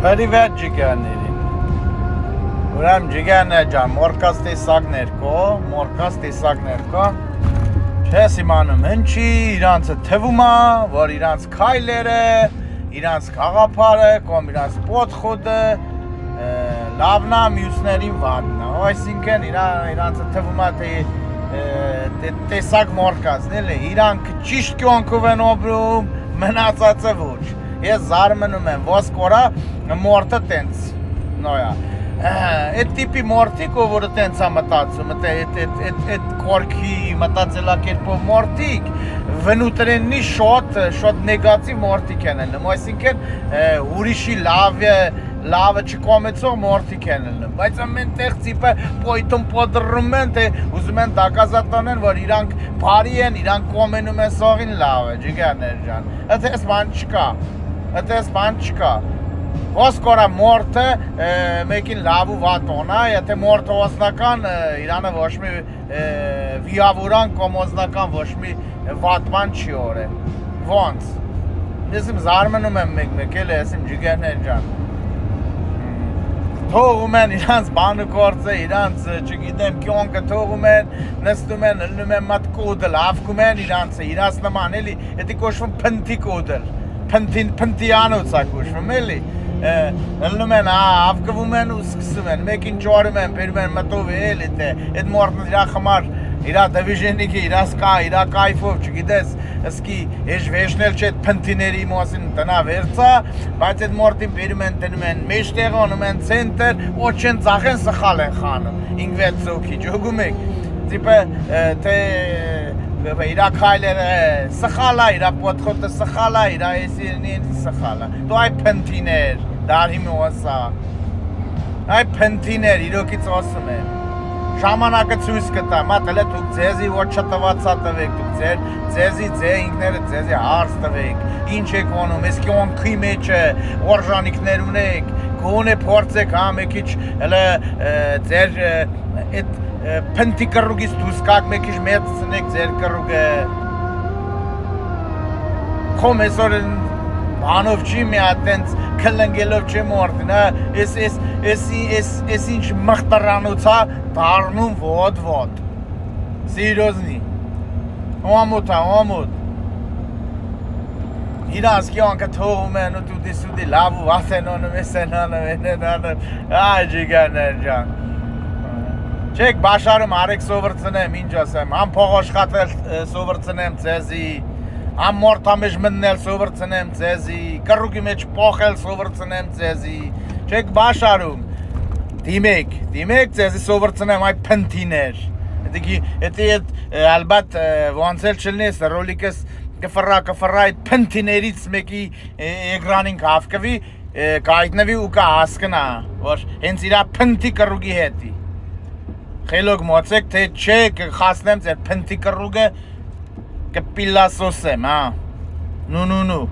Привет, ջիգաներին։ Ուրեմն ջիգաներ ջան, մորկաս տեսակներ կա։ Չես իմանում ինչի, իրանցը թվում է, որ իրանց քայլերը, իրանց խաղապարը, կամ իրանց պոթխոդը լավն է, մյուսներին վատն է։ Այսինքն իրանցը թվում է, թե տեսակ մորկասն էլի, իրանք ճիշտ կյանքով են ապրում, մնացածը ոչ։ Ես զարմանում եմ, ոսկ օրա մորտը տենց նոյա։ Այդ տիպի մորտիկ, որը տենց է մտածում, այդ կորքի մտածելակերպով մորտիկ, վնուտրենի շոտ նեգատիվ մորտիկ են ելնում, այսինքն ուրիշի լավը չկոմեցող մորտիկ են ելնում, բայց ամեն տեղ ծիպը պոյտում պոդրում են, թե ուզում են դակազատանեն, որ իրանք բարի են, իրանք կոմենում են սողին լավ է, ջիգարներ ջան, այդպես բան չկա, ոսկ օրա մորտը մեկին լավ ու վատոն է, եթե մորտը ոզնական, իրանը ոչ մի վիավուրան կամ ոզնական ոչ մի վատման չի օր է, ոնց, ես իմ զարմնում եմ մեկ էլ ես իմ ջիգարներ ջան, թողում են իրանց բանը գործը, իրանց չգիտեմ կյոնքը թողում են, նստում են, լնում են մատ կոդլ, ավկում են իրանց նման էլի, էդի կոշվում պնտի կոդլ, պնտիանոց է կոշվում էլի, լնում են, ավկվում են ու սկսում են, մեկին ճորում են, բերում են մտով էլի, էդ մորտն իրա խմար, իրա դվիժենիքի, իրա կայֆով, չգիտես, ասկի վեշնել չէ պնտիների մոսին տնա վերցա, բայց այդ մորտին բերում են տնում են մեջտեղ ոնում են ցենտր, ոչեն ծախեն սխալ են խանում, 5-6 ծոքի, ջոգում եք, տիպը, թե իրա քայլերը սխալ է, իրա պոթխոտը սխալ է, իրա եսիրին սխալ է, դու այ պնտիներ, դարհի մոսա, այ պնտիներ, իրոքից ասում են, ժամանակը ցույց կտա, մատել է դուք ձեզի ոչ չտվածա տվեք, դուք ձեզի ինքները ձեզի հարց տվեք, ինչ եք անում, ես կյանքի մեջ օրժանիքներ ունեք, գոնե փորձեք, մեկ քիչ հələ ձեր այդ փնտի կռուգից դուրս գաք, մեկ քիչ մեծնեք ձեր կռուգը, խոմ այսօր Անով չի մի ատենց կլնգելով չի մորդին, ես ինչ մխտրանոց է դարնում ոդ, սիրոզնի, ամոտ, իրանց կյանքը թողում են ու տուտի լավ ու վատ են անում, այ ջիգարներ ջան, չեք բաշարում արեք սովրծնեմ, ինչ ասեմ, ամ փողոշխատել սովրծնեմ ձեզի, ամ մորտամեջ մննել սովրծնեմ ձեզի, կռուգի մեջ պոխել սովրծնեմ ձեզի, չեք բաշարում, դիմեք ձեզի սովրծնեմ այ պնտիներ, էդի ալբատ ոնցել չլնես, ռոլիկս կվրա այդ պնտիներից մեկի էգրանին կավկվի, կայտնվի ու կհասկնա, որ հենց իրա պնտի կռուգի հետի, խելոք մոցեք, թե չէ կխասնեմ ձեր պնտի կռուգը կպիլասոսեմ, նու,